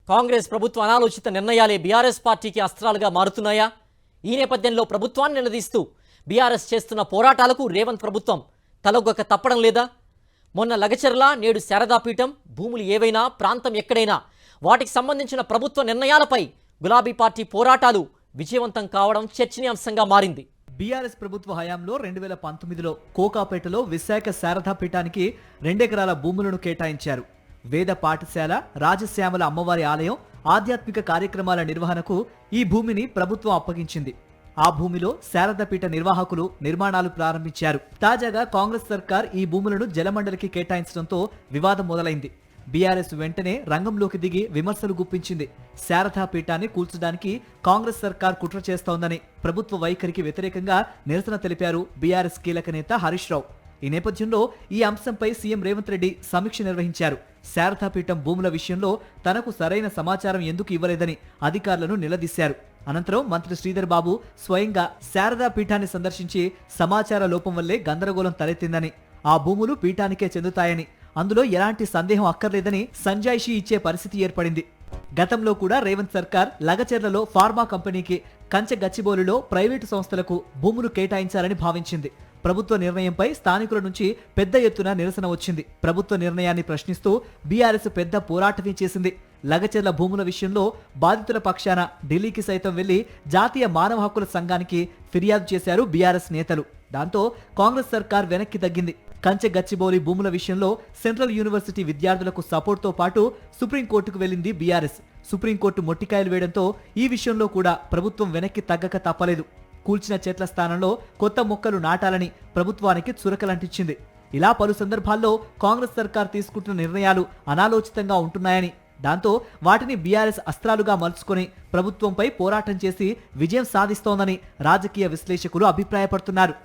కాంగ్రెస్ ప్రభుత్వ అనాలోచిత నిర్ణయాలే బీఆర్ఎస్ పార్టీకి అస్త్రాలుగా మారుతున్నాయా? ఈ నేపథ్యంలో ప్రభుత్వాన్ని నిలదీస్తూ బీఆర్ఎస్ చేస్తున్న పోరాటాలకు రేవంత్ ప్రభుత్వం తలొగ్గక తప్పడం లేదా? మొన్న లగచర్ల, నేడు శారదాపీఠం, భూములు ఏవైనా, ప్రాంతం ఎక్కడైనా వాటికి సంబంధించిన ప్రభుత్వ నిర్ణయాలపై గులాబీ పార్టీ పోరాటాలు విజయవంతం కావడం చర్చనీయాంశంగా మారింది. బీఆర్ఎస్ ప్రభుత్వ హయాంలో 2019లో కోకాపేటలో విశాఖ శారదాపీఠానికి 2 ఎకరాల భూములను కేటాయించారు. వేద పాఠశాల, రాజశ్యామల అమ్మవారి ఆలయం, ఆధ్యాత్మిక కార్యక్రమాల నిర్వహణకు ఈ భూమిని ప్రభుత్వం అప్పగించింది. ఆ భూమిలో శారదాపీఠ నిర్వాహకులు నిర్మాణాలు ప్రారంభించారు. తాజాగా కాంగ్రెస్ సర్కార్ ఈ భూములను జలమండలికి కేటాయించడంతో వివాదం మొదలైంది. బీఆర్ఎస్ వెంటనే రంగంలోకి దిగి విమర్శలు గుప్పించింది. శారదాపీఠాన్ని కూల్చడానికి కాంగ్రెస్ సర్కార్ కుట్ర చేస్తోందని ప్రభుత్వ వైఖరికి వ్యతిరేకంగా నిరసన తెలిపారు బీఆర్ఎస్ కీలక నేత హరీష్ రావు. ఈ నేపథ్యంలో ఈ అంశంపై సీఎం రేవంత్ రెడ్డి సమీక్ష నిర్వహించారు. శారదాపీఠం భూముల విషయంలో తనకు సరైన సమాచారం ఎందుకు ఇవ్వలేదని అధికారులను నిలదీశారు. అనంతరం మంత్రి శ్రీధర్ బాబు స్వయంగా శారదాపీఠాన్ని సందర్శించి సమాచార లోపం వల్లే గందరగోళం తలెత్తిందని, ఆ భూములు పీఠానికే చెందుతాయని, అందులో ఎలాంటి సందేహం అక్కర్లేదని సంజాయిషీ ఇచ్చే పరిస్థితి ఏర్పడింది. గతంలో కూడా రేవంత్ సర్కార్ లగచెర్లలో ఫార్మా కంపెనీకి, కంచె గచ్చిబౌలిలో ప్రైవేటు సంస్థలకు భూములు కేటాయించాలని భావించింది. ప్రభుత్వ నిర్ణయంపై స్థానికుల నుంచి పెద్ద ఎత్తున నిరసన వచ్చింది. ప్రభుత్వ నిర్ణయాన్ని ప్రశ్నిస్తూ బీఆర్ఎస్ పెద్ద పోరాటమే చేసింది. లగచెర్ల భూముల విషయంలో బాధితుల పక్షాన ఢిల్లీకి సైతం వెళ్లి జాతీయ మానవ హక్కుల సంఘానికి ఫిర్యాదు చేశారు బీఆర్ఎస్ నేతలు. దాంతో కాంగ్రెస్ సర్కార్ వెనక్కి తగ్గింది. కంచె గచ్చిబౌలి భూముల విషయంలో సెంట్రల్ యూనివర్సిటీ విద్యార్థులకు సపోర్ట్తో పాటు సుప్రీంకోర్టుకు వెళ్లింది బీఆర్ఎస్. సుప్రీంకోర్టు మొట్టికాయలు వేయడంతో ఈ విషయంలో కూడా ప్రభుత్వం వెనక్కి తగ్గక తప్పలేదు. కూల్చిన చెట్ల స్థానంలో కొత్త మొక్కలు నాటాలని ప్రభుత్వానికి చురకలంటించింది. ఇలా పలు సందర్భాల్లో కాంగ్రెస్ సర్కార్ తీసుకుంటున్న నిర్ణయాలు అనాలోచితంగా ఉంటున్నాయని, దాంతో వాటిని బీఆర్ఎస్ అస్త్రాలుగా మలుచుకొని ప్రభుత్వంపై పోరాటం చేసి విజయం సాధిస్తోందని రాజకీయ విశ్లేషకులు అభిప్రాయపడుతున్నారు.